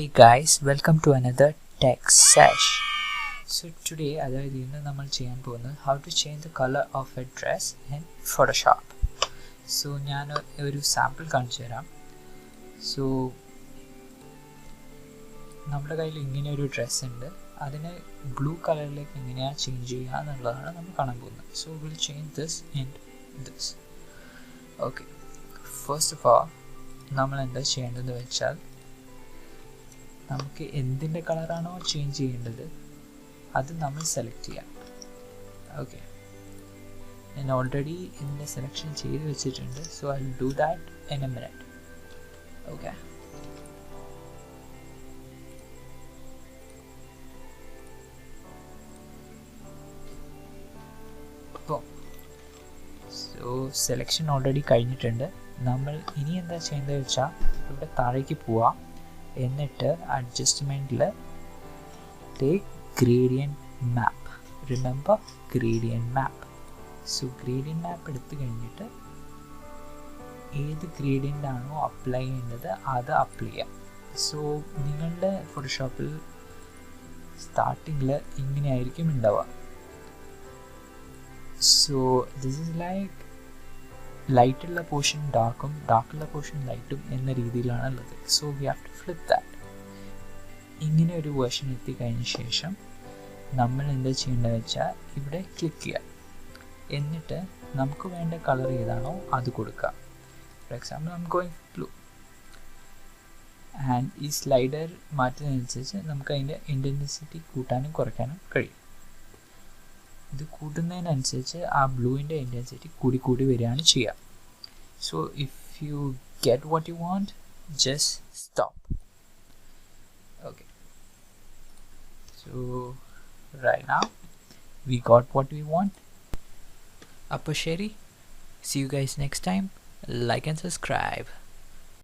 Hey guys, welcome to another tech sesh. So today നമ്മൾ ചെയ്യാൻ പോകുന്നത് how to change the color of a dress in Photoshop. So ഞാൻ ഒരു sample കാണിച്ചു തരാം. So നമ്മുടെ കയ്യിൽ ഇങ്ങനെ ഒരു ഡ്രസ്സ് ഉണ്ട്, അതിനെ ബ്ലൂ കളറിലേക്ക് എങ്ങനെയാണ് ചേഞ്ച് ചെയ്യുക എന്നുള്ളതാണ് നമ്മൾ കാണാൻ പോകുന്നത്. So we'll change this and this. Okay, first of all നമ്മൾ എന്താ ചെയ്യേണ്ടതെന്ന് വെച്ചാൽ, നമുക്ക് എന്തിൻ്റെ കളറാണോ ചേഞ്ച് ചെയ്യേണ്ടത് അത് നമ്മൾ സെലക്ട് ചെയ്യാം. ഓക്കെ, ഞാൻ ഓൾറെഡി ഇതിൻ്റെ സെലക്ഷൻ ചെയ്ത് വെച്ചിട്ടുണ്ട്. So I will do that in A minute. Okay, അപ്പോൾ സോ സെലക്ഷൻ ഓൾറെഡി കഴിഞ്ഞിട്ടുണ്ട്. നമ്മൾ ഇനി എന്താ ചെയ്യേണ്ടത് വെച്ചാൽ, ഇവിടെ താഴേക്ക് പോവാം, എന്നിട്ട് അഡ്ജസ്റ്റ്മെൻറ്റിൽ ടേക്ക് ഗ്രേഡിയൻറ്റ് മാപ്പ്. റിമെമ്പർ ഗ്രേഡിയൻറ്റ് മാപ്പ്. സോ ഗ്രേഡിയൻറ്റ് മാപ്പ് എടുത്തു കഴിഞ്ഞിട്ട് ഏത് ഗ്രേഡിയൻ്റ് ആണോ അപ്ലൈ ചെയ്യേണ്ടത് അത് അപ്ലൈ ചെയ്യാം. സോ നിങ്ങളുടെ ഫോട്ടോഷോപ്പിൽ സ്റ്റാർട്ടിങ്ങിൽ ഇങ്ങനെയായിരിക്കും ഉണ്ടാവുക. സോ ദിസ് ഇസ് ലൈക്ക് ലൈറ്റുള്ള പോർഷൻ ഡാർക്കും, ഡാർക്കുള്ള പോർഷൻ ലൈറ്റും എന്ന രീതിയിലാണ് ഉള്ളത്. So we have to flip that. ഇങ്ങനെ ഒരു വേർഷൻ എത്തിക്കഴിഞ്ഞ ശേഷം നമ്മൾ എന്താ ചെയ്യേണ്ടത് വെച്ചാൽ, ഇവിടെ ക്ലിക്ക് ചെയ്യുക, എന്നിട്ട് നമുക്ക് വേണ്ട കളർ ഏതാണോ അത് കൊടുക്കുക. For example I am going blue. And ഈ സ്ലൈഡർ മാറ്റുന്നതനുസരിച്ച് നമുക്ക് അതിൻ്റെ ഇൻറ്റൻസിറ്റി കൂട്ടാനും കുറയ്ക്കാനും കഴിയും. ഇത് കൂട്ടുന്നതിനനുസരിച്ച് ആ ബ്ലൂവിൻ്റെ ഇൻറ്റൻസിറ്റി കൂടി വരികയാണ് ചെയ്യുക. So if you get what you want, just stop. Okay, so right now we got what we want. അപ്പോൾ ശരി, see you guys next time. Like and subscribe.